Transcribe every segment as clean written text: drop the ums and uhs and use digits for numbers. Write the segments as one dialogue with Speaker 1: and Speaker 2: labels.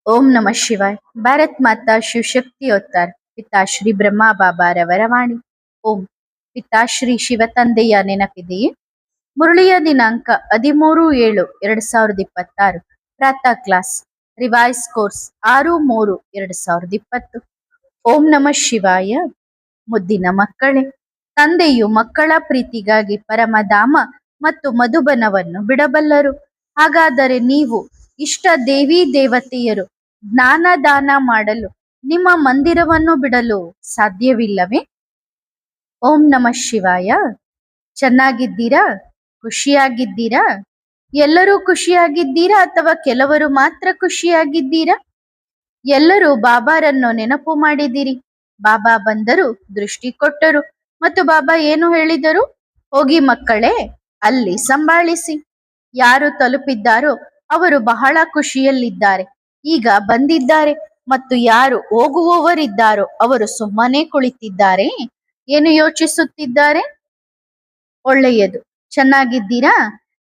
Speaker 1: ಓಂ ನಮಃ ಶಿವಾಯ್. ಭಾರತ್ ಮಾತಾ ಶಿವಶಕ್ತಿ ಅವತಾರ್ ಪಿತಾಶ್ರೀ ಬ್ರಹ್ಮ ಬಾಬಾರವರ ವಾಣಿ. ಓಂ. ಪಿತಾಶ್ರೀ ಶಿವ ತಂದೆಯ ನೆನಪಿದೆಯೇ? ಮುರಳಿಯ ದಿನಾಂಕ 13/7/2026. ಪ್ರಾತಃ ಕ್ಲಾಸ್ ರಿವೈಸ್ ಕೋರ್ಸ್ 6/3/2020. ಓಂ ನಮಃ ಶಿವಾಯ. ಮುದ್ದಿನ ಮಕ್ಕಳೇ, ತಂದೆಯು ಮಕ್ಕಳ ಪ್ರೀತಿಗಾಗಿ ಪರಮಧಾಮ ಮತ್ತು ಮಧುಬನವನ್ನು ಬಿಡಬಲ್ಲರು. ಹಾಗಾದರೆ ನೀವು ಇಷ್ಟ ದೇವಿ ದೇವತೆಯರು ಜ್ಞಾನ ದಾನ ಮಾಡಲು ನಿಮ್ಮ ಮಂದಿರವನ್ನು ಬಿಡಲು ಸಾಧ್ಯವಿಲ್ಲವೇ? ಓಂ ನಮಃ ಶಿವಾಯ. ಚೆನ್ನಾಗಿದ್ದೀರಾ? ಖುಷಿಯಾಗಿದ್ದೀರಾ? ಎಲ್ಲರೂ ಖುಷಿಯಾಗಿದ್ದೀರಾ ಅಥವಾ ಕೆಲವರು ಮಾತ್ರ ಖುಷಿಯಾಗಿದ್ದೀರಾ? ಎಲ್ಲರೂ ಬಾಬಾರನ್ನು ನೆನಪು ಮಾಡಿದಿರಿ. ಬಾಬಾ ಬಂದರು, ದೃಷ್ಟಿ ಕೊಟ್ಟರು ಮತ್ತು ಬಾಬಾ ಏನು ಹೇಳಿದರು? ಹೋಗಿ ಮಕ್ಕಳೇ, ಅಲ್ಲಿ ಸಂಭಾಳಿಸಿ. ಯಾರು ತಲುಪಿದ್ದಾರೋ ಅವರು ಬಹಳ ಖುಷಿಯಲ್ಲಿದ್ದಾರೆ, ಈಗ ಬಂದಿದ್ದಾರೆ. ಮತ್ತು ಯಾರು ಹೋಗುವವರಿದ್ದಾರೋ ಅವರು ಸುಮ್ಮನೆ ಕುಳಿತಿದ್ದಾರೆ, ಏನು ಯೋಚಿಸುತ್ತಿದ್ದಾರೆ? ಒಳ್ಳೆಯದು. ಚೆನ್ನಾಗಿದ್ದೀರಾ?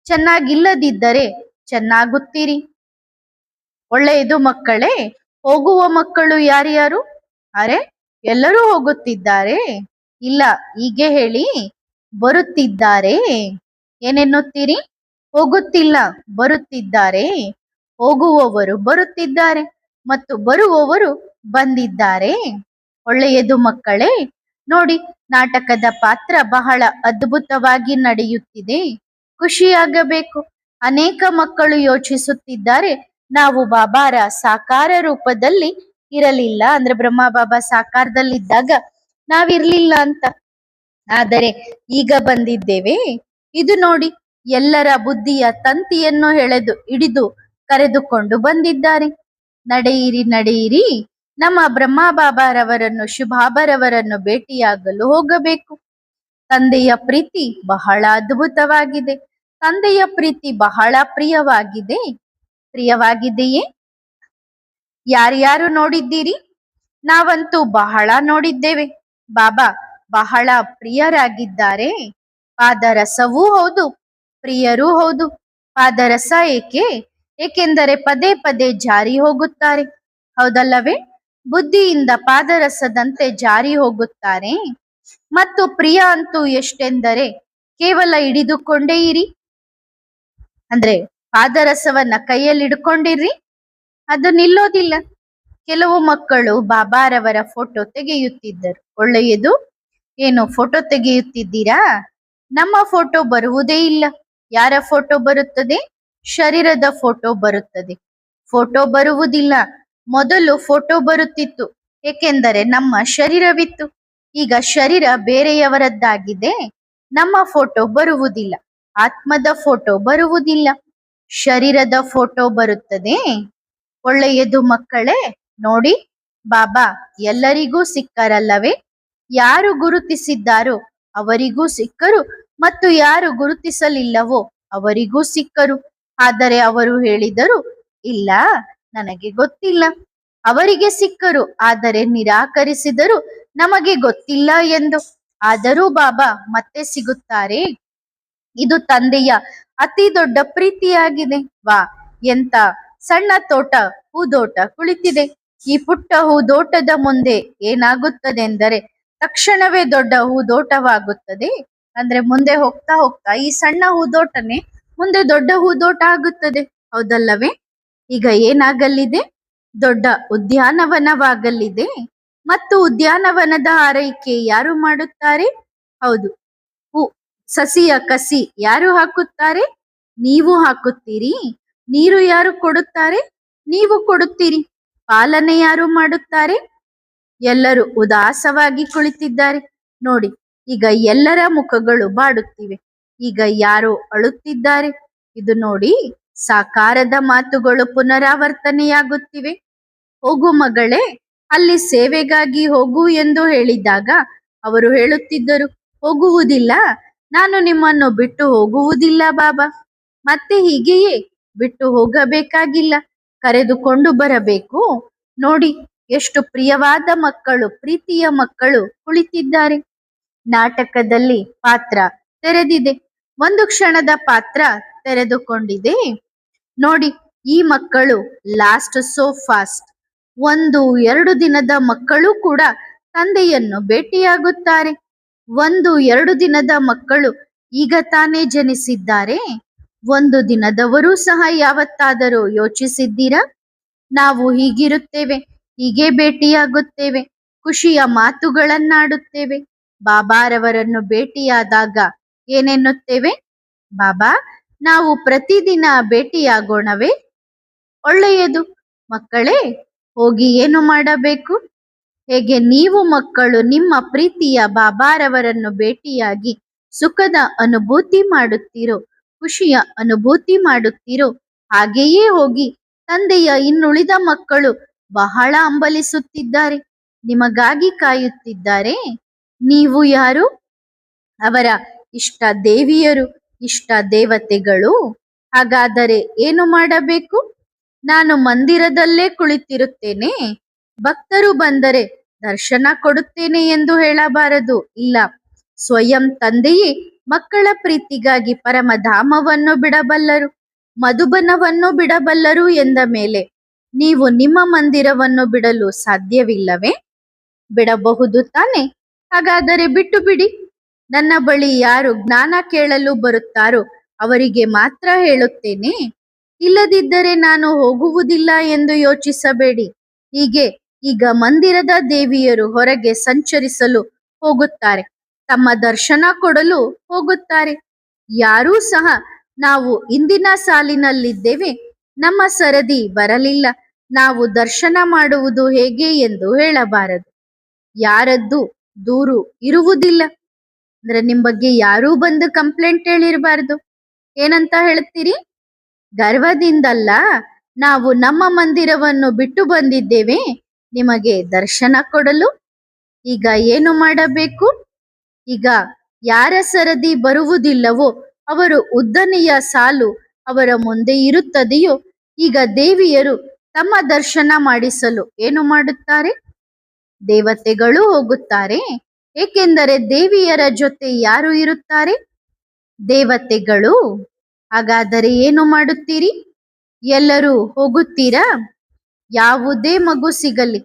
Speaker 1: ಚೆನ್ನಾಗಿಲ್ಲದಿದ್ದರೆ ಚೆನ್ನಾಗುತ್ತೀರಿ. ಒಳ್ಳೆಯದು ಮಕ್ಕಳೇ. ಹೋಗುವ ಮಕ್ಕಳು ಯಾರ್ಯಾರು? ಅರೆ, ಎಲ್ಲರೂ ಹೋಗುತ್ತಿದ್ದಾರೆ. ಇಲ್ಲ, ಹೀಗೆ ಹೇಳಿ, ಬರುತ್ತಿದ್ದಾರೆ. ಏನೆನ್ನುತ್ತೀರಿ? ಹೋಗುತ್ತಿಲ್ಲ, ಬರುತ್ತಿದ್ದಾರೆ. ಹೋಗುವವರು ಬರುತ್ತಿದ್ದಾರೆ ಮತ್ತು ಬರುವವರು ಬಂದಿದ್ದಾರೆ. ಒಳ್ಳೆಯದು ಮಕ್ಕಳೇ. ನೋಡಿ, ನಾಟಕದ ಪಾತ್ರ ಬಹಳ ಅದ್ಭುತವಾಗಿ ನಡೆಯುತ್ತಿದೆ. ಖುಷಿಯಾಗಬೇಕು. ಅನೇಕ ಮಕ್ಕಳು ಯೋಚಿಸುತ್ತಿದ್ದಾರೆ, ನಾವು ಬಾಬಾರ ಸಾಕಾರ ರೂಪದಲ್ಲಿ ಇರಲಿಲ್ಲ, ಅಂದ್ರೆ ಬ್ರಹ್ಮ ಬಾಬಾ ಸಾಕಾರದಲ್ಲಿದ್ದಾಗ ನಾವಿರ್ಲಿಲ್ಲ ಅಂತ. ಆದರೆ ಈಗ ಬಂದಿದ್ದೇವೆ. ಇದು ನೋಡಿ, ಎಲ್ಲರ ಬುದ್ಧಿಯ ತಂತಿಯನ್ನು ಹಿಡಿದು ಕರೆದುಕೊಂಡು ಬಂದಿದ್ದಾರೆ. ನಡೆಯಿರಿ ನಡೆಯಿರಿ, ನಮ್ಮ ಬ್ರಹ್ಮ ಬಾಬಾರವರನ್ನು ಶುಭಾಬರವರನ್ನು ಭೇಟಿಯಾಗಲು ಹೋಗಬೇಕು. ತಂದೆಯ ಪ್ರೀತಿ ಬಹಳ ಅದ್ಭುತವಾಗಿದೆ. ತಂದೆಯ ಪ್ರೀತಿ ಬಹಳ ಪ್ರಿಯವಾಗಿದೆಯೇ? ಯಾರ್ಯಾರು ನೋಡಿದ್ದೀರಿ? ನಾವಂತೂ ಬಹಳ ನೋಡಿದ್ದೇವೆ. ಬಾಬಾ ಬಹಳ ಪ್ರಿಯರಾಗಿದ್ದಾರೆ. ಪಾದರಸವೂ ಹೌದು, ಪ್ರಿಯರೂ ಹೌದು. ಪಾದರಸ ಏಕೆ? ಏಕೆಂದರೆ ಪದೇ ಪದೇ ಜಾರಿ ಹೋಗುತ್ತಾರೆ, ಹೌದಲ್ಲವೇ? ಬುದ್ಧಿಯಿಂದ ಪಾದರಸದಂತೆ ಜಾರಿ ಹೋಗುತ್ತಾರೆ. ಮತ್ತು ಪ್ರಿಯ ಅಂತೂ ಎಷ್ಟೆಂದರೆ ಕೇವಲ ಹಿಡಿದುಕೊಂಡೇ ಇರಿ, ಅಂದ್ರೆ ಪಾದರಸವನ್ನ ಕೈಯಲ್ಲಿ ಹಿಡ್ಕೊಂಡಿರ್ರಿ, ಅದು ನಿಲ್ಲೋದಿಲ್ಲ. ಕೆಲವು ಮಕ್ಕಳು ಬಾಬಾರವರ ಫೋಟೋ ತೆಗೆಯುತ್ತಿದ್ದರು. ಒಳ್ಳೆಯದು. ಏನು ಫೋಟೋ ತೆಗೆಯುತ್ತಿದ್ದೀರಾ? ನಮ್ಮ ಫೋಟೋ ಬರುವುದೇ ಇಲ್ಲ. ಯಾರ ಫೋಟೋ ಬರುತ್ತದೆ? ಶರೀರದ ಫೋಟೋ ಬರುತ್ತದೆ. ಫೋಟೋ ಬರುವುದಿಲ್ಲ. ಮೊದಲು ಫೋಟೋ ಬರುತ್ತಿತ್ತು, ಏಕೆಂದರೆ ನಮ್ಮ ಶರೀರವಿತ್ತು. ಈಗ ಶರೀರ ಬೇರೆಯವರದ್ದಾಗಿದೆ, ನಮ್ಮ ಫೋಟೋ ಬರುವುದಿಲ್ಲ. ಆತ್ಮದ ಫೋಟೋ ಬರುವುದಿಲ್ಲ, ಶರೀರದ ಫೋಟೋ ಬರುತ್ತದೆ. ಒಳ್ಳೆಯದು ಮಕ್ಕಳೇ. ನೋಡಿ, ಬಾಬಾ ಎಲ್ಲರಿಗೂ ಸಿಕ್ಕರಲ್ಲವೇ? ಯಾರು ಗುರುತಿಸಿದ್ದಾರೋ ಅವರಿಗೂ ಸಿಕ್ಕರು ಮತ್ತು ಯಾರು ಗುರುತಿಸಲಿಲ್ಲವೋ ಅವರಿಗೂ ಸಿಕ್ಕರು. ಆದರೆ ಅವರು ಹೇಳಿದರು, ಇಲ್ಲ, ನನಗೆ ಗೊತ್ತಿಲ್ಲ. ಅವರಿಗೆ ಸಿಕ್ಕರು, ಆದರೆ ನಿರಾಕರಿಸಿದರು, ನಮಗೆ ಗೊತ್ತಿಲ್ಲ ಎಂದು. ಆದರೂ ಬಾಬಾ ಮತ್ತೆ ಸಿಗುತ್ತಾರೆ. ಇದು ತಂದೆಯ ಅತಿ ದೊಡ್ಡ ಪ್ರೀತಿಯಾಗಿದೆ. ವಾ, ಎಂತ ಸಣ್ಣ ತೋಟ, ಹೂದೋಟ ಕುಳಿತಿದೆ. ಈ ಪುಟ್ಟ ಹೂದೋಟದ ಮುಂದೆ ಏನಾಗುತ್ತದೆ ಎಂದರೆ ತಕ್ಷಣವೇ ದೊಡ್ಡ ಹೂದೋಟವಾಗುತ್ತದೆ. ಅಂದ್ರೆ ಮುಂದೆ ಹೋಗ್ತಾ ಹೋಗ್ತಾ ಈ ಸಣ್ಣ ಹೂದೋಟನೇ ಮುಂದೆ ದೊಡ್ಡ ಹೂದೋಟ ಆಗುತ್ತದೆ, ಹೌದಲ್ಲವೇ? ಈಗ ಏನಾಗಲಿದೆ? ದೊಡ್ಡ ಉದ್ಯಾನವನವಾಗಲಿದೆ. ಮತ್ತು ಉದ್ಯಾನವನದ ಆರೈಕೆ ಯಾರು ಮಾಡುತ್ತಾರೆ? ಹೌದು, ಸಸಿಯ ಕಸಿ ಯಾರು ಹಾಕುತ್ತಾರೆ? ನೀವು ಹಾಕುತ್ತೀರಿ. ನೀರು ಯಾರು ಕೊಡುತ್ತಾರೆ? ನೀವು ಕೊಡುತ್ತೀರಿ. ಪಾಲನೆ ಯಾರು ಮಾಡುತ್ತಾರೆ? ಎಲ್ಲರೂ ಉದಾಸವಾಗಿ ಕುಳಿತಿದ್ದಾರೆ. ನೋಡಿ, ಈಗ ಎಲ್ಲರ ಮುಖಗಳು ಬಾಡುತ್ತಿವೆ. ಈಗ ಯಾರೋ ಅಳುತ್ತಿದ್ದಾರೆ. ಇದು ನೋಡಿ, ಸಾಕಾರದ ಮಾತುಗಳು ಪುನರಾವರ್ತನೆಯಾಗುತ್ತಿವೆ. ಹೋಗು ಮಗಳೇ, ಅಲ್ಲಿ ಸೇವೆಗಾಗಿ ಹೋಗು ಎಂದು ಹೇಳಿದಾಗ ಅವರು ಹೇಳುತ್ತಿದ್ದರು, ಹೋಗುವುದಿಲ್ಲ, ನಾನು ನಿಮ್ಮನ್ನು ಬಿಟ್ಟು ಹೋಗುವುದಿಲ್ಲ ಬಾಬಾ. ಮತ್ತೆ ಹೀಗೆಯೇ ಬಿಟ್ಟು ಹೋಗಬೇಕಾಗಿಲ್ಲ, ಕರೆದುಕೊಂಡು ಬರಬೇಕು. ನೋಡಿ, ಎಷ್ಟು ಪ್ರಿಯವಾದ ಮಕ್ಕಳು, ಪ್ರೀತಿಯ ಮಕ್ಕಳು ಕುಳಿತಿದ್ದಾರೆ. ನಾಟಕದಲ್ಲಿ ಪಾತ್ರ ತೆರೆದಿದೆ. ಒಂದು ಕ್ಷಣದ ಪಾತ್ರ ತೆರೆದುಕೊಂಡಿದೆ. ನೋಡಿ, ಈ ಮಕ್ಕಳು ಲಾಸ್ಟ್ ಸೋ ಫಾಸ್ಟ್. 1-2 ದಿನದ ಮಕ್ಕಳು ಕೂಡ ತಂದೆಯನ್ನು ಭೇಟಿಯಾಗುತ್ತಾರೆ. 1-2 ದಿನದ ಮಕ್ಕಳು ಈಗ ತಾನೇ ಜನಿಸಿದ್ದಾರೆ. 1 ದಿನದವರು ಸಹ ಯಾವತ್ತಾದರೂ ಯೋಚಿಸಿದ್ದೀರಾ? ನಾವು ಹೀಗಿರುತ್ತೇವೆ, ಹೀಗೆ ಭೇಟಿಯಾಗುತ್ತೇವೆ, ಖುಷಿಯ ಮಾತುಗಳನ್ನಾಡುತ್ತೇವೆ. ಬಾಬಾರವರನ್ನು ಭೇಟಿಯಾದಾಗ ಏನೆನ್ನುತ್ತೇವೆ? ಬಾಬಾ, ನಾವು ಪ್ರತಿದಿನ ಭೇಟಿಯಾಗೋಣವೇ? ಒಳ್ಳೆಯದು ಮಕ್ಕಳೇ, ಹೋಗಿ ಏನು ಮಾಡಬೇಕು? ಹೇಗೆ ನೀವು ಮಕ್ಕಳು ನಿಮ್ಮ ಪ್ರೀತಿಯ ಬಾಬಾರವರನ್ನು ಭೇಟಿಯಾಗಿ ಸುಖದ ಅನುಭೂತಿ ಮಾಡುತ್ತೀರೋ, ಖುಷಿಯ ಅನುಭೂತಿ ಮಾಡುತ್ತೀರೋ, ಹಾಗೆಯೇ ಹೋಗಿ ತಂದೆಯ ಇನ್ನುಳಿದ ಮಕ್ಕಳು ಬಹಳ ಹಂಬಲಿಸುತ್ತಿದ್ದಾರೆ, ನಿಮಗಾಗಿ ಕಾಯುತ್ತಿದ್ದಾರೆ. ನೀವು ಯಾರು? ಅವರ ಇಷ್ಟ ದೇವಿಯರು, ಇಷ್ಟ ದೇವತೆಗಳು. ಹಾಗಾದರೆ ಏನು ಮಾಡಬೇಕು? ನಾನು ಮಂದಿರದಲ್ಲೇ ಕುಳಿತಿರುತ್ತೇನೆ, ಭಕ್ತರು ಬಂದರೆ ದರ್ಶನ ಕೊಡುತ್ತೇನೆ ಎಂದು ಹೇಳಬಾರದು. ಇಲ್ಲ, ಸ್ವಯಂ ತಂದೆಯೇ ಮಕ್ಕಳ ಪ್ರೀತಿಗಾಗಿ ಪರಮಧಾಮವನ್ನು ಬಿಡಬಲ್ಲರು, ಮಧುಬನವನ್ನು ಬಿಡಬಲ್ಲರು ಎಂದ ಮೇಲೆ ನೀವು ನಿಮ್ಮ ಮಂದಿರವನ್ನು ಬಿಡಲು ಸಾಧ್ಯವಿಲ್ಲವೇ? ಬಿಡಬಹುದು ತಾನೆ? ಹಾಗಾದರೆ ಬಿಟ್ಟು ಬಿಡಿ. ನನ್ನ ಬಳಿ ಯಾರು ಜ್ಞಾನ ಕೇಳಲು ಬರುತ್ತಾರೋ ಅವರಿಗೆ ಮಾತ್ರ ಹೇಳುತ್ತೇನೆ. ಇಲ್ಲದಿದ್ದರೆ ನಾನು ಹೋಗುವುದಿಲ್ಲ ಎಂದು ಯೋಚಿಸಬೇಡಿ. ಹೀಗೆ ಈಗ ಮಂದಿರದ ದೇವಿಯರು ಹೊರಗೆ ಸಂಚರಿಸಲು ಹೋಗುತ್ತಾರೆ, ತಮ್ಮ ದರ್ಶನ ಕೊಡಲು ಹೋಗುತ್ತಾರೆ. ಯಾರೂ ಸಹ ನಾವು ಇಂದಿನ ಸಾಲಿನಲ್ಲಿದ್ದೇವೆ, ನಮ್ಮ ಸರದಿ ಬರಲಿಲ್ಲ, ನಾವು ದರ್ಶನ ಮಾಡುವುದು ಹೇಗೆ ಎಂದು ಹೇಳಬಾರದು. ಯಾರದ್ದು ದೂರು ಇರುವುದಿಲ್ಲ. ಅಂದ್ರೆ ನಿಮ್ ಬಗ್ಗೆ ಯಾರೂ ಬಂದು ಕಂಪ್ಲೇಂಟ್ ಹೇಳಿರಬಾರ್ದು. ಏನಂತ ಹೇಳ್ತೀರಿ? ಗರ್ವದಿಂದಲ್ಲ, ನಾವು ನಮ್ಮ ಮಂದಿರವನ್ನು ಬಿಟ್ಟು ಬಂದಿದ್ದೇವೆ ನಿಮಗೆ ದರ್ಶನ ಕೊಡಲು. ಈಗ ಏನು ಮಾಡಬೇಕು? ಈಗ ಯಾರ ಸರದಿ ಬರುವುದಿಲ್ಲವೋ ಅವರು ಉದ್ದನೆಯ ಸಾಲು ಅವರ ಮುಂದೆ ಇರುತ್ತದೆಯೋ, ಈಗ ದೇವಿಯರು ತಮ್ಮ ದರ್ಶನ ಮಾಡಿಸಲು ಏನು ಮಾಡುತ್ತಾರೆ? ದೇವತೆಗಳು ಹೋಗುತ್ತಾರೆ. ಏಕೆಂದರೆ ದೇವಿಯರ ಜೊತೆ ಯಾರು ಇರುತ್ತಾರೆ? ದೇವತೆಗಳು. ಹಾಗಾದರೆ ಏನು ಮಾಡುತ್ತೀರಿ? ಎಲ್ಲರೂ ಹೋಗುತ್ತೀರಾ? ಯಾವುದೇ ಮಗು ಸಿಗಲಿ,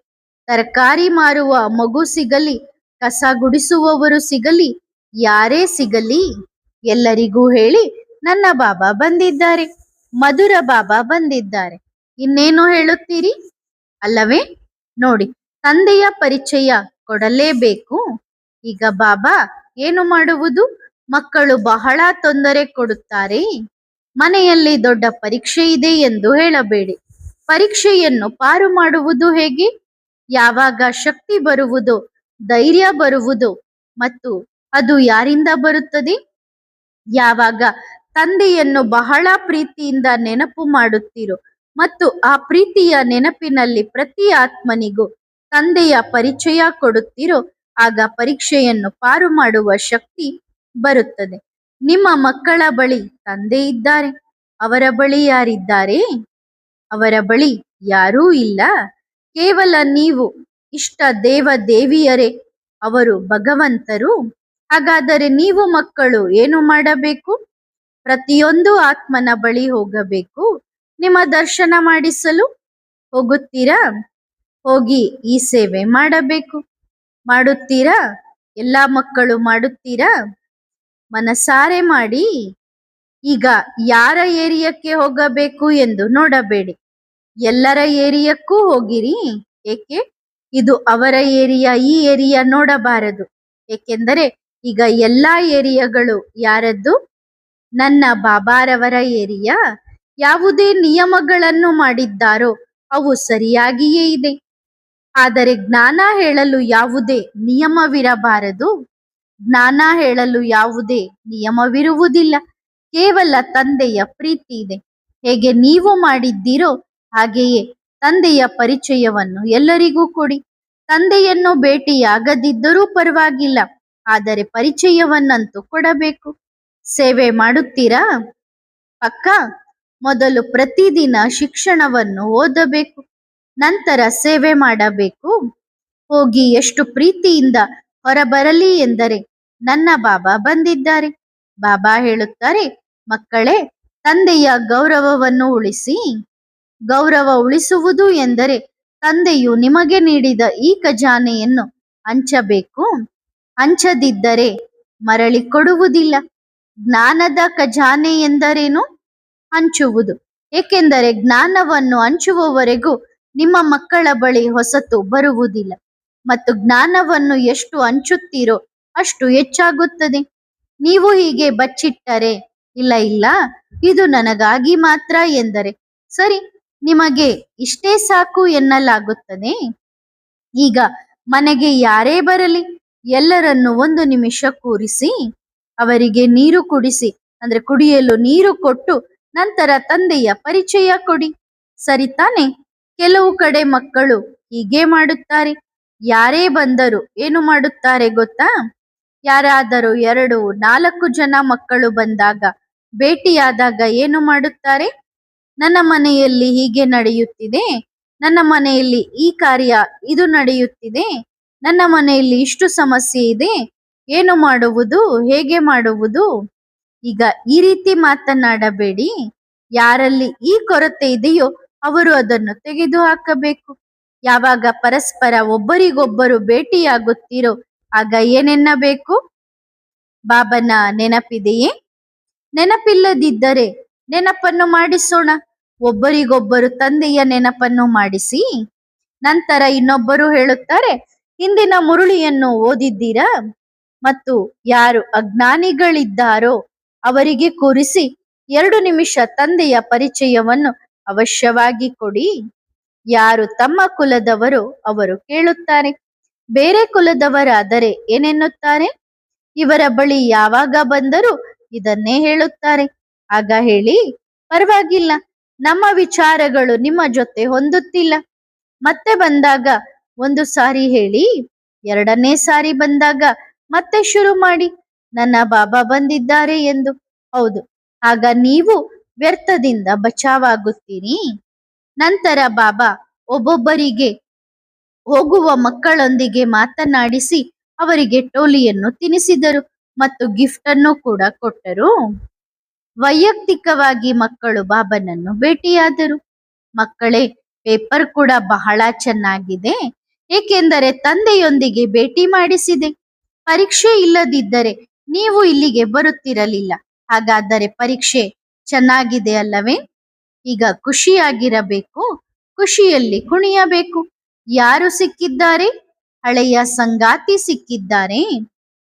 Speaker 1: ತರಕಾರಿ ಮಾರುವ ಮಗು ಸಿಗಲಿ, ಕಸ ಗುಡಿಸುವವರು ಸಿಗಲಿ, ಯಾರೇ ಸಿಗಲಿ, ಎಲ್ಲರಿಗೂ ಹೇಳಿ ನನ್ನ ಬಾಬಾ ಬಂದಿದ್ದಾರೆ, ಮಧುರ ಬಾಬಾ ಬಂದಿದ್ದಾರೆ. ಇನ್ನೇನು ಹೇಳುತ್ತೀರಿ ಅಲ್ಲವೇ? ನೋಡಿ, ತಂದೆಯ ಪರಿಚಯ ಕೊಡಲೇಬೇಕು. ಈಗ ಬಾಬಾ ಏನು ಮಾಡುವುದು? ಮಕ್ಕಳು ಬಹಳ ತೊಂದರೆ ಕೊಡುತ್ತಾರೆ, ಮನೆಯಲ್ಲಿ ದೊಡ್ಡ ಪರೀಕ್ಷೆ ಇದೆ ಎಂದು ಹೇಳಬೇಡಿ. ಪರೀಕ್ಷೆಯನ್ನು ಪಾರು ಮಾಡುವುದು ಹೇಗೆ? ಯಾವಾಗ ಶಕ್ತಿ ಬರುವುದೋ, ಧೈರ್ಯ ಬರುವುದೋ, ಮತ್ತು ಅದು ಯಾರಿಂದ ಬರುತ್ತದೆ? ಯಾವಾಗ ತಂದೆಯನ್ನು ಬಹಳ ಪ್ರೀತಿಯಿಂದ ನೆನಪು ಮಾಡುತ್ತೀರೋ ಮತ್ತು ಆ ಪ್ರೀತಿಯ ನೆನಪಿನಲ್ಲಿ ಪ್ರತಿ ಆತ್ಮನಿಗೂ ತಂದೆಯ ಪರಿಚಯ ಕೊಡುತ್ತೀರೋ, ಆಗ ಪರೀಕ್ಷೆಯನ್ನು ಪಾರು ಮಾಡುವ ಶಕ್ತಿ ಬರುತ್ತದೆ. ನಿಮ್ಮ ಮಕ್ಕಳ ಬಳಿ ತಂದೆ ಇದ್ದಾರೆ, ಅವರ ಬಳಿ ಯಾರಿದ್ದಾರೆ? ಅವರ ಬಳಿ ಯಾರೂ ಇಲ್ಲ. ಕೇವಲ ನೀವು ಇಷ್ಟ ದೇವ ದೇವಿಯರೇ, ಅವರು ಭಗವಂತರು. ಹಾಗಾದರೆ ನೀವು ಮಕ್ಕಳು ಏನು ಮಾಡಬೇಕು? ಪ್ರತಿಯೊಂದು ಆತ್ಮನ ಬಳಿ ಹೋಗಬೇಕು, ನಿಮ್ಮ ದರ್ಶನ ಮಾಡಿಸಲು. ಹೋಗುತ್ತೀರಾ? ಹೋಗಿ ಈ ಸೇವೆ ಮಾಡಬೇಕು. ಮಾಡುತ್ತೀರಾ? ಎಲ್ಲ ಮಕ್ಕಳು ಮಾಡುತ್ತೀರಾ? ಮನಸಾರೆ ಮಾಡಿ. ಈಗ ಯಾರ ಏರಿಯಕ್ಕೆ ಹೋಗಬೇಕು ಎಂದು ನೋಡಬೇಡಿ, ಎಲ್ಲರ ಏರಿಯಕ್ಕೂ ಹೋಗಿರಿ. ಏಕೆ? ಇದು ಅವರ ಏರಿಯಾ, ಈ ಏರಿಯಾ ನೋಡಬಾರದು. ಏಕೆಂದರೆ ಈಗ ಎಲ್ಲಾ ಏರಿಯಾಗಳು ಯಾರದ್ದು? ನನ್ನ ಬಾಬಾರವರ ಏರಿಯಾ. ಯಾವುದೇ ನಿಯಮಗಳನ್ನು ಮಾಡಿದ್ದಾರೋ ಅವು ಸರಿಯಾಗಿಯೇ ಇದೆ. ಆದರೆ ಜ್ಞಾನ ಹೇಳಲು ಯಾವುದೇ ನಿಯಮವಿರಬಾರದು. ಜ್ಞಾನ ಹೇಳಲು ಯಾವುದೇ ನಿಯಮವಿರುವುದಿಲ್ಲ. ಕೇವಲ ತಂದೆಯ ಪ್ರೀತಿ ಇದೆ. ಹೇಗೆ ನೀವು ಮಾಡಿದ್ದೀರೋ ಹಾಗೆಯೇ ತಂದೆಯ ಪರಿಚಯವನ್ನು ಎಲ್ಲರಿಗೂ ಕೊಡಿ. ತಂದೆಯನ್ನು ಭೇಟಿಯಾಗದಿದ್ದರೂ ಪರವಾಗಿಲ್ಲ, ಆದರೆ ಪರಿಚಯವನ್ನಂತೂ ಕೊಡಬೇಕು. ಸೇವೆ ಮಾಡುತ್ತೀರಾ? ಪಕ್ಕ. ಮೊದಲು ಪ್ರತಿದಿನ ಶಿಕ್ಷಣವನ್ನು ಓದಬೇಕು, ನಂತರ ಸೇವೆ ಮಾಡಬೇಕು. ಹೋಗಿ ಎಷ್ಟು ಪ್ರೀತಿಯಿಂದ ಹೊರಬರಲಿ ಎಂದರೆ, ನನ್ನ ಬಾಬಾ ಬಂದಿದ್ದಾರೆ. ಬಾಬಾ ಹೇಳುತ್ತಾರೆ, ಮಕ್ಕಳೇ, ತಂದೆಯ ಗೌರವವನ್ನು ಉಳಿಸಿ. ಗೌರವ ಉಳಿಸುವುದು ಎಂದರೆ ತಂದೆಯು ನಿಮಗೆ ನೀಡಿದ ಈ ಖಜಾನೆಯನ್ನು ಹಂಚಬೇಕು. ಹಂಚದಿದ್ದರೆ ಮರಳಿ ಕೊಡುವುದಿಲ್ಲ. ಜ್ಞಾನದ ಖಜಾನೆ ಎಂದರೇನು? ಹಂಚುವುದು. ಏಕೆಂದರೆ ಜ್ಞಾನವನ್ನು ಹಂಚುವವರೆಗೂ ನಿಮ್ಮ ಮಕ್ಕಳ ಬಳಿ ಹೊಸತು ಬರುವುದಿಲ್ಲ. ಮತ್ತು ಜ್ಞಾನವನ್ನು ಎಷ್ಟು ಹಂಚುತ್ತೀರೋ ಅಷ್ಟು ಹೆಚ್ಚಾಗುತ್ತದೆ. ನೀವು ಹೀಗೆ ಬಚ್ಚಿಟ್ಟರೆ, ಇಲ್ಲ ಇಲ್ಲ ಇದು ನನಗಾಗಿ ಮಾತ್ರ ಎಂದರೆ ಸರಿ, ನಿಮಗೆ ಇಷ್ಟೇ ಸಾಕು ಎನ್ನಲಾಗುತ್ತದೆ. ಈಗ ಮನೆಗೆ ಯಾರೇ ಬರಲಿ ಎಲ್ಲರನ್ನು 1 ನಿಮಿಷ ಕೂರಿಸಿ ಅವರಿಗೆ ನೀರು ಕುಡಿಸಿ, ಅಂದ್ರೆ ಕುಡಿಯಲು ನೀರು ಕೊಟ್ಟು ನಂತರ ತಂದೆಯ ಪರಿಚಯ ಕೊಡಿ. ಸರಿ ತಾನೆ? ಕೆಲವು ಕಡೆ ಮಕ್ಕಳು ಹೀಗೆ ಮಾಡುತ್ತಾರೆ. ಯಾರೇ ಬಂದರೂ ಏನು ಮಾಡುತ್ತಾರೆ ಗೊತ್ತಾ? ಯಾರಾದರೂ 2-4 ಜನ ಮಕ್ಕಳು ಬಂದಾಗ, ಭೇಟಿಯಾದಾಗ ಏನು ಮಾಡುತ್ತಾರೆ? ನನ್ನ ಮನೆಯಲ್ಲಿ ಹೀಗೆ ನಡೆಯುತ್ತಿದೆ, ನನ್ನ ಮನೆಯಲ್ಲಿ ಈ ಕಾರ್ಯ ಇದು ನಡೆಯುತ್ತಿದೆ, ನನ್ನ ಮನೆಯಲ್ಲಿ ಇಷ್ಟು ಸಮಸ್ಯೆ ಇದೆ, ಏನು ಮಾಡುವುದು, ಹೇಗೆ ಮಾಡುವುದು? ಈಗ ಈ ರೀತಿ ಮಾತನಾಡಬೇಡಿ. ಯಾರಲ್ಲಿ ಈ ಕೊರತೆ ಇದೆಯೋ ಅವರು ಅದನ್ನು ತೆಗೆದು ಹಾಕಬೇಕು. ಯಾವಾಗ ಪರಸ್ಪರ ಒಬ್ಬರಿಗೊಬ್ಬರು ಭೇಟಿಯಾಗುತ್ತೀರೋ ಆಗ ಏನೆನ್ನಬೇಕು? ಬಾಬನ ನೆನಪಿದೆಯೇ? ನೆನಪಿಲ್ಲದಿದ್ದರೆ ನೆನಪನ್ನು ಮಾಡಿಸೋಣ. ಒಬ್ಬರಿಗೊಬ್ಬರು ತಂದೆಯ ನೆನಪನ್ನು ಮಾಡಿಸಿ. ನಂತರ ಇನ್ನೊಬ್ಬರು ಹೇಳುತ್ತಾರೆ, ಹಿಂದಿನ ಮುರುಳಿಯನ್ನು ಓದಿದ್ದೀರಾ? ಮತ್ತು ಯಾರು ಅಜ್ಞಾನಿಗಳಿದ್ದಾರೋ ಅವರಿಗೆ ಕೂರಿಸಿ 2 ನಿಮಿಷ ತಂದೆಯ ಪರಿಚಯವನ್ನು ಅವಶ್ಯವಾಗಿ ಕೊಡಿ. ಯಾರು ತಮ್ಮ ಕುಲದವರು ಅವರು ಕೇಳುತ್ತಾರೆ. ಬೇರೆ ಕುಲದವರಾದರೆ ಏನೆನ್ನುತ್ತಾರೆ? ಇವರ ಬಳಿ ಯಾವಾಗ ಬಂದರೂ ಇದನ್ನೇ ಹೇಳುತ್ತಾರೆ. ಆಗ ಹೇಳಿ, ಪರವಾಗಿಲ್ಲ, ನಮ್ಮ ವಿಚಾರಗಳು ನಿಮ್ಮ ಜೊತೆ ಹೊಂದುತ್ತಿಲ್ಲ. ಮತ್ತೆ ಬಂದಾಗ 1 ಸಾರಿ ಹೇಳಿ, 2ನೇ ಸಾರಿ ಬಂದಾಗ ಮತ್ತೆ ಶುರು ಮಾಡಿ, ನನ್ನ ಬಾಬಾ ಬಂದಿದ್ದಾರೆ ಎಂದು. ಹೌದು, ಆಗ ನೀವು ವ್ಯರ್ಥದಿಂದ ಬಚಾವಾಗುತ್ತೀರಿ. ನಂತರ ಬಾಬಾ ಒಬ್ಬೊಬ್ಬರಿಗೆ ಹೋಗುವ ಮಕ್ಕಳೊಂದಿಗೆ ಮಾತನಾಡಿಸಿ ಅವರಿಗೆ ಟೋಲಿಯನ್ನು ತಿನ್ನಿಸಿದರು ಮತ್ತು ಗಿಫ್ಟ್ ಅನ್ನು ಕೂಡ ಕೊಟ್ಟರು. ವೈಯಕ್ತಿಕವಾಗಿ ಮಕ್ಕಳು ಬಾಬನನ್ನು ಭೇಟಿಯಾದರು. ಮಕ್ಕಳೇ, ಪೇಪರ್ ಕೂಡ ಬಹಳ ಚೆನ್ನಾಗಿದೆ, ಏಕೆಂದರೆ ತಂದೆಯೊಂದಿಗೆ ಭೇಟಿ ಮಾಡಿಸಿದೆ. ಪರೀಕ್ಷೆ ಇಲ್ಲದಿದ್ದರೆ ನೀವು ಇಲ್ಲಿಗೆ ಬರುತ್ತಿರಲಿಲ್ಲ. ಹಾಗಾದರೆ ಪರೀಕ್ಷೆ ಚೆನ್ನಾಗಿದೆ ಅಲ್ಲವೇ? ಈಗ ಖುಷಿಯಾಗಿರಬೇಕು, ಖುಷಿಯಲ್ಲಿ ಕುಣಿಯಬೇಕು. ಯಾರು ಸಿಕ್ಕಿದ್ದಾರೆ? ಹಳೆಯ ಸಂಗಾತಿ ಸಿಕ್ಕಿದ್ದಾರೆ.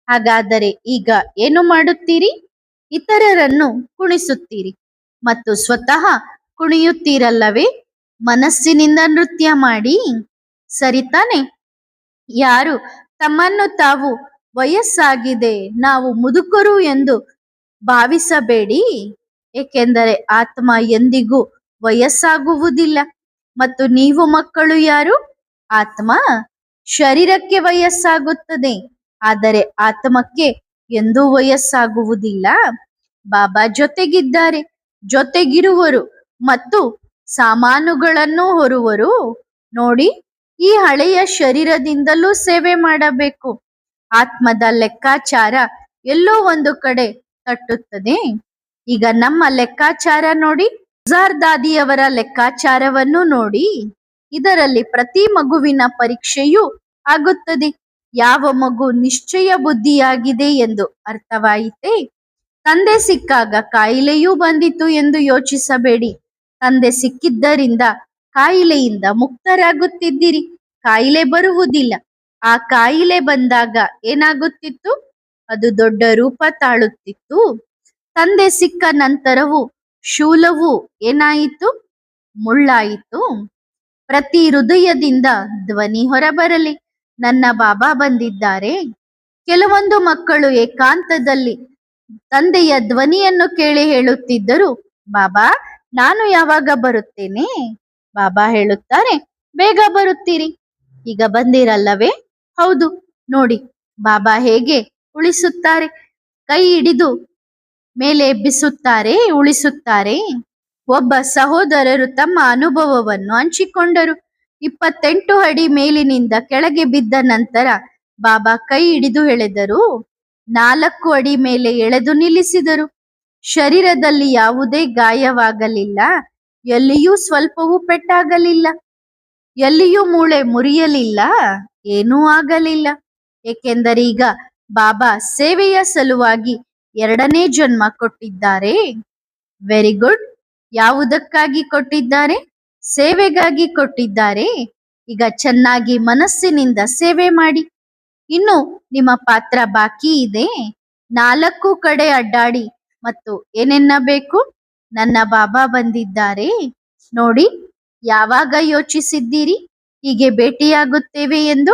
Speaker 1: ಹಾಗಾದರೆ ಈಗ ಏನು ಮಾಡುತ್ತೀರಿ? ಇತರರನ್ನು ಕುಣಿಸುತ್ತೀರಿ ಮತ್ತು ಸ್ವತಃ ಕುಣಿಯುತ್ತೀರಲ್ಲವೇ? ಮನಸ್ಸಿನಿಂದ ನೃತ್ಯ ಮಾಡಿ. ಸರಿ ತಾನೆ? ಯಾರು ತಮ್ಮನ್ನು ತಾವು ವಯಸ್ಸಾಗಿದೆ, ನಾವು ಮುದುಕರು ಎಂದು ಭಾವಿಸಬೇಡಿ. ಏಕೆಂದರೆ ಆತ್ಮ ಎಂದಿಗೂ ವಯಸ್ಸಾಗುವುದಿಲ್ಲ. ಮತ್ತು ನೀವು ಮಕ್ಕಳು ಯಾರು? ಆತ್ಮ. ಶರೀರಕ್ಕೆ ವಯಸ್ಸಾಗುತ್ತದೆ, ಆದರೆ ಆತ್ಮಕ್ಕೆ ಎಂದೂ ವಯಸ್ಸಾಗುವುದಿಲ್ಲ. ಬಾಬಾ ಜೊತೆಗಿದ್ದಾರೆ, ಜೊತೆಗಿರುವರು ಮತ್ತು ಸಾಮಾನುಗಳನ್ನು ಹೊರುವರು. ನೋಡಿ, ಈ ಹಳೆಯ ಶರೀರದಿಂದಲೂ ಸೇವೆ ಮಾಡಬೇಕು. ಆತ್ಮದ ಲೆಕ್ಕಾಚಾರ ಎಲ್ಲೋ ಒಂದು ಕಡೆ ತಟ್ಟುತ್ತದೆ. ಈಗ ನಮ್ಮ ಲೆಕ್ಕಾಚಾರ ನೋಡಿ, ದಾದಿಯವರ ಲೆಕ್ಕಾಚಾರವನ್ನು ನೋಡಿ. ಇದರಲ್ಲಿ ಪ್ರತಿ ಮಗುವಿನ ಪರೀಕ್ಷೆಯೂ ಆಗುತ್ತದೆ. ಯಾವ ಮಗು ನಿಶ್ಚಯ ಬುದ್ಧಿಯಾಗಿದೆ ಎಂದು ಅರ್ಥವಾಯಿತೇ? ತಂದೆ ಸಿಕ್ಕಾಗ ಕಾಯಿಲೆಯೂ ಬಂದಿತು ಎಂದು ಯೋಚಿಸಬೇಡಿ. ತಂದೆ ಸಿಕ್ಕಿದ್ದರಿಂದ ಕಾಯಿಲೆಯಿಂದ ಮುಕ್ತರಾಗುತ್ತಿದ್ದೀರಿ. ಕಾಯಿಲೆ ಬರುವುದಿಲ್ಲ. ಆ ಕಾಯಿಲೆ ಬಂದಾಗ ಏನಾಗುತ್ತಿತ್ತು? ಅದು ದೊಡ್ಡ ರೂಪ ತಾಳುತ್ತಿತ್ತು. ತಂದೆ ಸಿಕ್ಕ ನಂತರವೂ ಶೂಲವು ಏನಾಯಿತು? ಮುಳ್ಳಾಯಿತು. ಪ್ರತಿ ಹೃದಯದಿಂದ ಧ್ವನಿ ಹೊರಬರಲಿ, ನನ್ನ ಬಾಬಾ ಬಂದಿದ್ದಾರೆ. ಕೆಲವೊಂದು ಮಕ್ಕಳು ಏಕಾಂತದಲ್ಲಿ ತಂದೆಯ ಧ್ವನಿಯನ್ನು ಕೇಳಿ ಹೇಳುತ್ತಿದ್ದರು, ಬಾಬಾ ನಾನು ಯಾವಾಗ ಬರುತ್ತೇನೆ? ಬಾಬಾ ಹೇಳುತ್ತಾರೆ, ಬೇಗ ಬರುತ್ತೀರಿ. ಈಗ ಬಂದಿರಲ್ಲವೇ? ಹೌದು, ನೋಡಿ ಬಾಬಾ ಹೇಗೆ ಉಳಿಸುತ್ತಾರೆ. ಕೈ ಹಿಡಿದು ಮೇಲೆ ಎಬ್ಬಿಸುತ್ತಾರೆ, ಉಳಿಸುತ್ತಾರೆ. ಒಬ್ಬ ಸಹೋದರರು ತಮ್ಮ ಅನುಭವವನ್ನು ಹಂಚಿಕೊಂಡರು. 28 ಅಡಿ ಮೇಲಿನಿಂದ ಕೆಳಗೆ ಬಿದ್ದ ನಂತರ ಬಾಬಾ ಕೈ ಹಿಡಿದು ಎಳೆದರು. 4 ಅಡಿ ಮೇಲೆ ಎಳೆದು ನಿಲ್ಲಿಸಿದರು. ಶರೀರದಲ್ಲಿ ಯಾವುದೇ ಗಾಯವಾಗಲಿಲ್ಲ. ಎಲ್ಲಿಯೂ ಸ್ವಲ್ಪವೂ ಪೆಟ್ಟಾಗಲಿಲ್ಲ, ಎಲ್ಲಿಯೂ ಮೂಳೆ ಮುರಿಯಲಿಲ್ಲ, ಏನೂ ಆಗಲಿಲ್ಲ. ಏಕೆಂದರೆ ಈಗ ಬಾಬಾ ಸೇವೆಯ ಸಲುವಾಗಿ ಎರಡನೇ ಜನ್ಮ ಕೊಟ್ಟಿದ್ದಾರೆ. Very good. ಯಾವುದಕ್ಕಾಗಿ ಕೊಟ್ಟಿದ್ದಾರೆ? ಸೇವೆಗಾಗಿ ಕೊಟ್ಟಿದ್ದಾರೆ. ಈಗ ಚೆನ್ನಾಗಿ ಮನಸ್ಸಿನಿಂದ ಸೇವೆ ಮಾಡಿ. ಇನ್ನು ನಿಮ್ಮ ಪಾತ್ರ ಬಾಕಿ ಇದೆ. 4 ಕಡೆ ಅಡ್ಡಾಡಿ ಮತ್ತು ಏನೆನ್ನಬೇಕು? ನನ್ನ ಬಾಬಾ ಬಂದಿದ್ದಾರೆ ನೋಡಿ. ಯಾವಾಗ ಯೋಚಿಸಿದ್ದೀರಿ ಹೀಗೆ ಭೇಟಿಯಾಗುತ್ತೇವೆ ಎಂದು?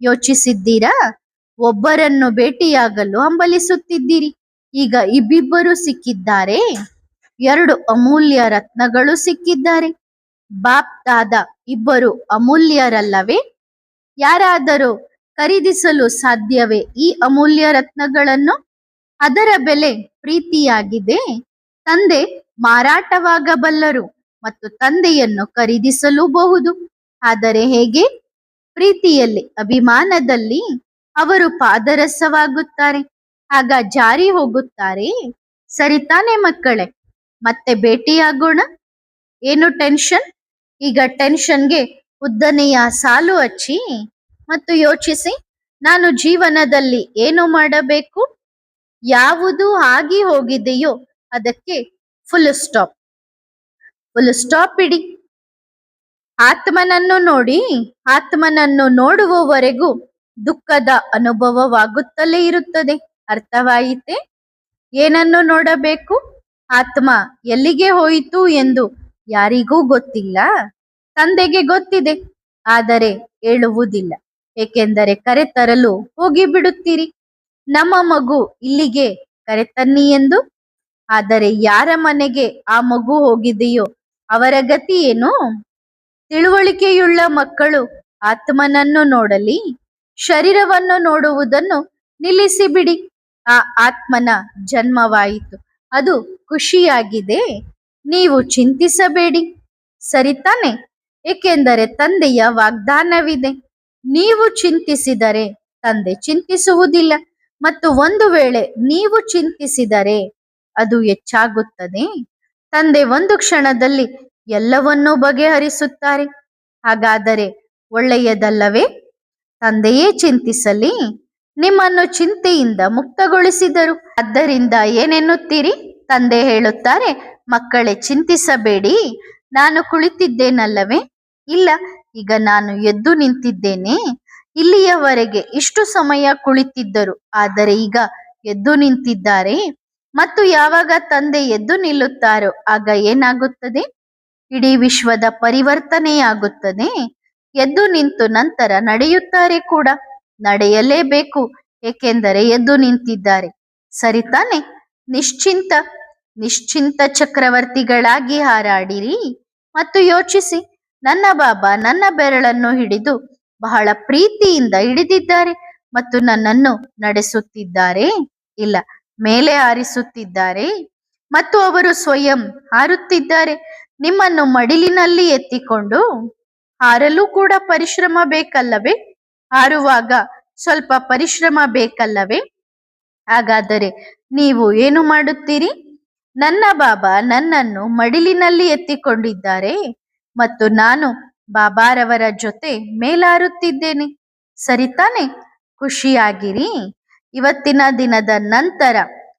Speaker 1: ಯೋಚಿಸಿದ್ದೀರಾ? ಒಬ್ಬರನ್ನು ಭೇಟಿಯಾಗಲು ಹಂಬಲಿಸುತ್ತಿದ್ದೀರಿ. ಈಗ ಇಬ್ಬಿಬ್ಬರು ಸಿಕ್ಕಿದ್ದಾರೆ. 2 ಅಮೂಲ್ಯ ರತ್ನಗಳು ಸಿಕ್ಕಿದ್ದಾರೆ. ಬಾಪ್ ದಾದಾ ಇಬ್ಬರು ಅಮೂಲ್ಯರಲ್ಲವೇ? ಯಾರಾದರೂ ಖರೀದಿಸಲು ಸಾಧ್ಯವೇ ಈ ಅಮೂಲ್ಯ ರತ್ನಗಳನ್ನು? ಅದರ ಬೆಲೆ ಪ್ರೀತಿಯಾಗಿದೆ. ತಂದೆ ಮಾರಾಟವಾಗಬಲ್ಲರು ಮತ್ತು ತಂದೆಯನ್ನು ಖರೀದಿಸಲೂಬಹುದು. ಆದರೆ ಹೇಗೆ? ಪ್ರೀತಿಯಲ್ಲಿ, ಅಭಿಮಾನದಲ್ಲಿ ಅವರು ಪಾದರಸವಾಗುತ್ತಾರೆ, ಆಗ ಜಾರಿ ಹೋಗುತ್ತಾರೆ. ಸರಿ ತಾನೇ ಮಕ್ಕಳೇ? ಮತ್ತೆ ಭೇಟಿಯಾಗೋಣ. ಏನು ಟೆನ್ಷನ್? ಈಗ ಟೆನ್ಷನ್ಗೆ ಉದ್ದನೆಯ ಸಾಲು ಹಚ್ಚಿ ಮತ್ತು ಯೋಚಿಸಿ, ನಾನು ಜೀವನದಲ್ಲಿ ಏನು ಮಾಡಬೇಕು? ಯಾವುದು ಆಗಿ ಹೋಗಿದೆಯೋ ಅದಕ್ಕೆ ಫುಲ್ ಸ್ಟಾಪ್. ಫುಲ್ ಸ್ಟಾಪ್ ಇಡಿ. ಆತ್ಮನನ್ನು ನೋಡಿ. ಆತ್ಮನನ್ನು ನೋಡುವವರೆಗೂ ದುಃಖದ ಅನುಭವವಾಗುತ್ತಲೇ ಇರುತ್ತದೆ. ಅರ್ಥವಾಯಿತೆ? ಏನನ್ನು ನೋಡಬೇಕು? ಆತ್ಮ ಎಲ್ಲಿಗೆ ಹೋಯಿತು ಎಂದು ಯಾರಿಗೂ ಗೊತ್ತಿಲ್ಲ. ತಂದೆಗೆ ಗೊತ್ತಿದೆ, ಆದರೆ ಹೇಳುವುದಿಲ್ಲ. ಏಕೆಂದರೆ ಕರೆತರಲು ಹೋಗಿಬಿಡುತ್ತೀರಿ. ನಮ್ಮ ಮಗು ಇಲ್ಲಿಗೆ ಕರೆತನ್ನಿ ಎಂದು. ಆದರೆ ಯಾರ ಮನೆಗೆ ಆ ಮಗು ಹೋಗಿದೆಯೋ ಅವರ ಗತಿ ಏನು? ತಿಳುವಳಿಕೆಯುಳ್ಳ ಮಕ್ಕಳು ಆತ್ಮನನ್ನು ನೋಡಲಿ. ಶರೀರವನ್ನು ನೋಡುವುದನ್ನು ನಿಲ್ಲಿಸಿಬಿಡಿ. ಆ ಆತ್ಮನ ಜನ್ಮವಾಯಿತು, ಅದು ಖುಷಿಯಾಗಿದೆ. ನೀವು ಚಿಂತಿಸಬೇಡಿ. ಸರಿ ತಾನೆ? ಏಕೆಂದರೆ ತಂದೆಯ ವಾಗ್ದಾನವಿದೆ. ನೀವು ಚಿಂತಿಸಿದರೆ ತಂದೆ ಚಿಂತಿಸುವುದಿಲ್ಲ, ಮತ್ತು ಒಂದು ವೇಳೆ ನೀವು ಚಿಂತಿಸಿದರೆ ಅದು ಹೆಚ್ಚಾಗುತ್ತದೆ. ತಂದೆ ಒಂದು ಕ್ಷಣದಲ್ಲಿ ಎಲ್ಲವನ್ನೂ ಬಗೆಹರಿಸುತ್ತಾರೆ. ಹಾಗಾದರೆ ಒಳ್ಳೆಯದಲ್ಲವೇ? ತಂದೆಯೇ ಚಿಂತಿಸಲಿ. ನಿಮ್ಮನ್ನು ಚಿಂತೆಯಿಂದ ಮುಕ್ತಗೊಳಿಸಿದರು. ಆದ್ದರಿಂದ ಏನೆನ್ನುತ್ತೀರಿ? ತಂದೆ ಹೇಳುತ್ತಾರೆ, ಮಕ್ಕಳೇ ಚಿಂತಿಸಬೇಡಿ, ನಾನು ಕುಳಿತಿದ್ದೇನಲ್ಲವೇ? ಇಲ್ಲ, ಈಗ ನಾನು ಎದ್ದು ನಿಂತಿದ್ದೇನೆ. ಇಲ್ಲಿಯವರೆಗೆ ಇಷ್ಟು ಸಮಯ ಕುಳಿತಿದ್ದರು, ಆದರೆ ಈಗ ಎದ್ದು ನಿಂತಿದ್ದಾರೆ. ಮತ್ತು ಯಾವಾಗ ತಂದೆ ಎದ್ದು ನಿಲ್ಲುತ್ತಾರೋ ಆಗ ಏನಾಗುತ್ತದೆ? ಇಡೀ ವಿಶ್ವದ ಪರಿವರ್ತನೆಯಾಗುತ್ತದೆ. ಎದ್ದು ನಿಂತು ನಂತರ ನಡೆಯುತ್ತಾರೆ ಕೂಡ. ನಡೆಯಲೇಬೇಕು, ಏಕೆಂದರೆ ಎದ್ದು ನಿಂತಿದ್ದಾರೆ. ಸರಿ ತಾನೆ? ನಿಶ್ಚಿಂತ ಚಕ್ರವರ್ತಿಗಳಾಗಿ ಹಾರಾಡಿರಿ ಮತ್ತು ಯೋಚಿಸಿ, ನನ್ನ ಬಾಬಾ ನನ್ನ ಬೆರಳನ್ನು ಹಿಡಿದು ಬಹಳ ಪ್ರೀತಿಯಿಂದ ಹಿಡಿದಿದ್ದಾರೆ ಮತ್ತು ನನ್ನನ್ನು ನಡೆಸುತ್ತಿದ್ದಾರೆ. ಇಲ್ಲ, ಮೇಲೆ ಹಾರಿಸುತ್ತಿದ್ದಾರೆ ಮತ್ತು ಅವರು ಸ್ವಯಂ ಹಾರುತ್ತಿದ್ದಾರೆ. ನಿಮ್ಮನ್ನು ಮಡಿಲಿನಲ್ಲಿ ಎತ್ತಿಕೊಂಡು ಹಾರಲು ಕೂಡ ಪರಿಶ್ರಮ ಬೇಕಲ್ಲವೇ? ಹಾರುವಾಗ ಸ್ವಲ್ಪ ಪರಿಶ್ರಮ ಬೇಕಲ್ಲವೇ? ಹಾಗಾದರೆ ನೀವು ಏನು ಮಾಡುತ್ತೀರಿ? ನನ್ನ ಬಾಬಾ ನನ್ನನ್ನು ಮಡಿಲಿನಲ್ಲಿ ಎತ್ತಿಕೊಂಡಿದ್ದಾರೆ ಮತ್ತು ನಾನು ಬಾಬಾರವರ ಜೊತೆ ಮೇಲಾರುತ್ತಿದ್ದೇನೆ. ಸರಿ ತಾನೆ? ಖುಷಿಯಾಗಿರಿ. ಇವತ್ತಿನ ದಿನದ ನಂತರ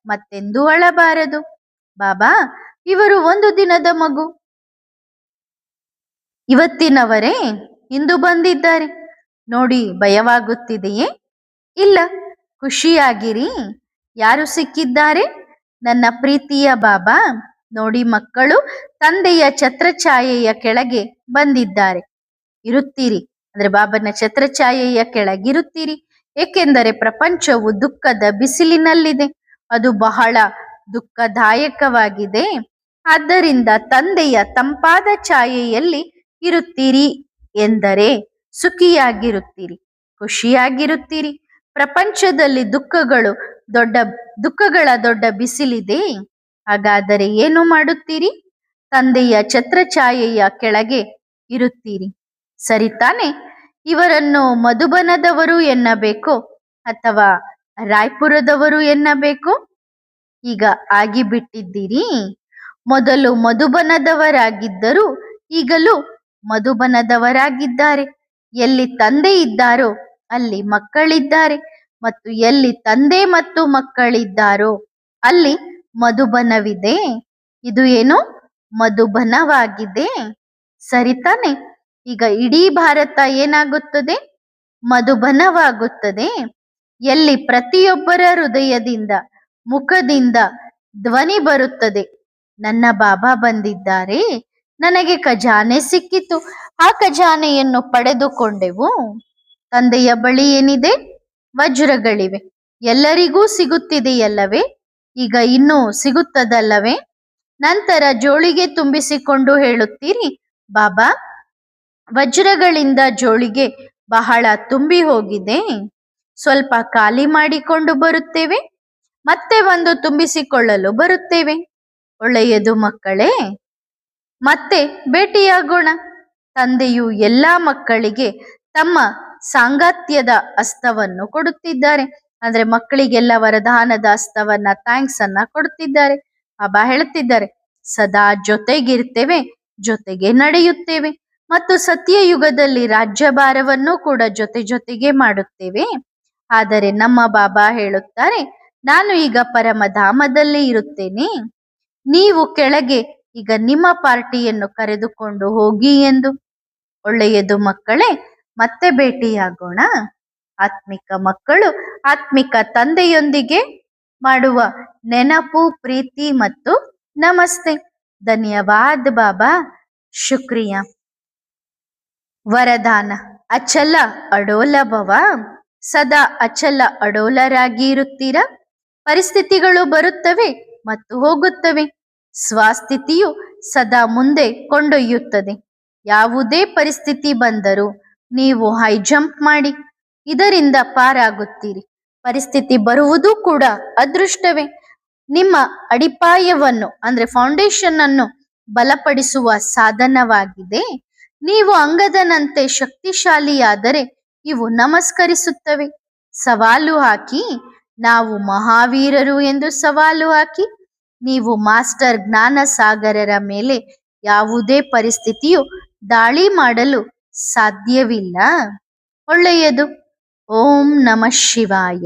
Speaker 1: ಮತ್ತೆಂದೂ ಅಳಬಾರದು. ಬಾಬಾ, ಇವರು ಒಂದು ದಿನದ ಮಗು, ಇವತ್ತಿನವರೇ ಇಂದು ಬಂದಿದ್ದಾರೆ ನೋಡಿ, ಭಯವಾಗುತ್ತಿದೆಯೇ? ಇಲ್ಲ, ಖುಷಿಯಾಗಿರಿ. ಯಾರು ಸಿಕ್ಕಿದ್ದಾರೆ? ನನ್ನ ಪ್ರೀತಿಯ ಬಾಬಾ. ನೋಡಿ ಮಕ್ಕಳು, ತಂದೆಯ ಛತ್ರಛಾಯೆಯ ಕೆಳಗೆ ಬಂದಿದ್ದಾರೆ. ಇರುತ್ತೀರಿ, ಅಂದ್ರೆ ಬಾಬನ ಛತ್ರಛಾಯೆಯ ಕೆಳಗಿರುತ್ತೀರಿ. ಏಕೆಂದರೆ ಪ್ರಪಂಚವು ದುಃಖದ ಬಿಸಿಲಿನಲ್ಲಿದೆ, ಅದು ಬಹಳ ದುಃಖದಾಯಕವಾಗಿದೆ. ಆದ್ದರಿಂದ ತಂದೆಯ ತಂಪಾದ ಛಾಯೆಯಲ್ಲಿ ಇರುತ್ತೀರಿ ಎಂದರೆ ಸುಖಿಯಾಗಿರುತ್ತೀರಿ, ಖುಷಿಯಾಗಿರುತ್ತೀರಿ. ಪ್ರಪಂಚದಲ್ಲಿ ದುಃಖಗಳ ದೊಡ್ಡ ಬಿಸಿಲಿದೆ. ಹಾಗಾದರೆ ಏನು ಮಾಡುತ್ತೀರಿ? ತಂದೆಯ ಛತ್ರಛಾಯೆಯ ಕೆಳಗೆ ಇರುತ್ತೀರಿ. ಸರಿ ತಾನೆ? ಇವರನ್ನು ಮಧುಬನದವರು ಎನ್ನಬೇಕು ಅಥವಾ ರಾಯ್ಪುರದವರು ಎನ್ನಬೇಕು? ಈಗ ಆಗಿಬಿಟ್ಟಿದ್ದೀರಿ. ಮೊದಲು ಮಧುಬನದವರಾಗಿದ್ದರು, ಈಗಲೂ ಮಧುಬನದವರಾಗಿದ್ದಾರೆ. ಎಲ್ಲಿ ತಂದೆ ಇದ್ದಾರೋ ಅಲ್ಲಿ ಮಕ್ಕಳಿದ್ದಾರೆ, ಮತ್ತು ಎಲ್ಲಿ ತಂದೆ ಮತ್ತು ಮಕ್ಕಳಿದ್ದಾರೋ ಅಲ್ಲಿ ಮಧುಬನವಿದೆ. ಇದು ಏನು? ಮಧುಬನವಾಗಿದೆ. ಸರಿ ತಾನೆ? ಈಗ ಇಡೀ ಭಾರತ ಏನಾಗುತ್ತದೆ? ಮಧುಬನವಾಗುತ್ತದೆ. ಎಲ್ಲಿ ಪ್ರತಿಯೊಬ್ಬರ ಹೃದಯದಿಂದ, ಮುಖದಿಂದ ಧ್ವನಿ ಬರುತ್ತದೆ, ನನ್ನ ಬಾಬಾ ಬಂದಿದ್ದಾರೆ, ನನಗೆ ಖಜಾನೆ ಸಿಕ್ಕಿತು, ಆ ಖಜಾನೆಯನ್ನು ಪಡೆದುಕೊಂಡೆವು. ತಂದೆಯ ಬಳಿ ಏನಿದೆ? ವಜ್ರಗಳಿವೆ. ಎಲ್ಲರಿಗೂ ಸಿಗುತ್ತಿದೆಯಲ್ಲವೇ? ಈಗ ಇನ್ನೂ ಸಿಗುತ್ತದಲ್ಲವೇ? ನಂತರ ಜೋಳಿಗೆ ತುಂಬಿಸಿಕೊಂಡು ಹೇಳುತ್ತೀರಿ, ಬಾಬಾ, ವಜ್ರಗಳಿಂದ ಜೋಳಿಗೆ ಬಹಳ ತುಂಬಿ ಹೋಗಿದೆ, ಸ್ವಲ್ಪ ಖಾಲಿ ಮಾಡಿಕೊಂಡು ಬರುತ್ತೇವೆ, ಮತ್ತೆ ಒಂದು ತುಂಬಿಸಿಕೊಳ್ಳಲು ಬರುತ್ತೇವೆ. ಒಳ್ಳೆಯದು ಮಕ್ಕಳೇ, ಮತ್ತೆ ಭೇಟಿಯಾಗೋಣ. ತಂದೆಯು ಎಲ್ಲಾ ಮಕ್ಕಳಿಗೆ ತಮ್ಮ ಸಾಂಗತ್ಯದ ಹಸ್ತವನ್ನು ಕೊಡುತ್ತಿದ್ದಾರೆ. ಅಂದ್ರೆ ಮಕ್ಕಳಿಗೆಲ್ಲ ವರದಾನದ ಹಸ್ತವನ್ನ, ಥ್ಯಾಂಕ್ಸ್ ಅನ್ನ ಕೊಡುತ್ತಿದ್ದಾರೆ. ಬಾಬಾ ಹೇಳುತ್ತಿದ್ದಾರೆ, ಸದಾ ಜೊತೆಗಿರ್ತೇವೆ, ಜೊತೆಗೆ ನಡೆಯುತ್ತೇವೆ, ಮತ್ತು ಸತ್ಯಯುಗದಲ್ಲಿ ರಾಜ್ಯಭಾರವನ್ನು ಕೂಡ ಜೊತೆ ಜೊತೆಗೆ ಮಾಡುತ್ತೇವೆ. ಆದರೆ ನಮ್ಮ ಬಾಬಾ ಹೇಳುತ್ತಾರೆ, ನಾನು ಈಗ ಪರಮಧಾಮದಲ್ಲಿ ಇರುತ್ತೇನೆ, ನೀವು ಕೆಳಗೆ ಈಗ ನಿಮ್ಮ ಪಾರ್ಟಿಯನ್ನು ಕರೆದುಕೊಂಡು ಹೋಗಿ ಎಂದು. ಒಳ್ಳೆಯದು ಮಕ್ಕಳೇ, ಮತ್ತೆ ಭೇಟಿಯಾಗೋಣ. ಆತ್ಮಿಕ ಮಕ್ಕಳು ಆತ್ಮಿಕ ತಂದೆಯೊಂದಿಗೆ ಮಾಡುವ ನೆನಪು, ಪ್ರೀತಿ ಮತ್ತು ನಮಸ್ತೆ. ಧನ್ಯವಾದ ಬಾಬಾ, ಶುಕ್ರಿಯಾ. ವರದಾನ: ಅಚಲ ಅಡೋಲ ಭವ. ಸದಾ ಅಚಲ ಅಡೋಲರಾಗಿ ಇರುತ್ತೀರಾ. ಪರಿಸ್ಥಿತಿಗಳು ಬರುತ್ತವೆ ಮತ್ತು ಹೋಗುತ್ತವೆ. ಸ್ವಸ್ಥಿತಿಯು ಸದಾ ಮುಂದೆ ಕೊಂಡೊಯ್ಯುತ್ತದೆ. ಯಾವುದೇ ಪರಿಸ್ಥಿತಿ ಬಂದರೂ ನೀವು ಹೈ ಜಂಪ್ ಮಾಡಿ, ಇದರಿಂದ ಪಾರಾಗುತ್ತೀರಿ. ಪರಿಸ್ಥಿತಿ ಬರುವುದು ಕೂಡ ಅದೃಷ್ಟವೇ. ನಿಮ್ಮ ಅಡಿಪಾಯವನ್ನು ಅಂದ್ರೆ ಫೌಂಡೇಶನ್ ಅನ್ನು ಬಲಪಡಿಸುವ ಸಾಧನವಾಗಿದೆ. ನೀವು ಅಂಗದನಂತೆ ಶಕ್ತಿಶಾಲಿಯಾದರೆ ಇವು ನಮಸ್ಕರಿಸುತ್ತವೆ. ಸವಾಲು ಹಾಕಿ, ನಾವು ಮಹಾವೀರರು ಎಂದು ಸವಾಲು ಹಾಕಿ. ನೀವು ಮಾಸ್ಟರ್ ಜ್ಞಾನ ಸಾಗರರ ಮೇಲೆ ಯಾವುದೇ ಪರಿಸ್ಥಿತಿಯು ದಾಳಿ ಮಾಡಲು ಸಾಧ್ಯವಿಲ್ಲ. ಒಳ್ಳೆಯದು. ಓಂ ನಮಃ ಶಿವಾಯ.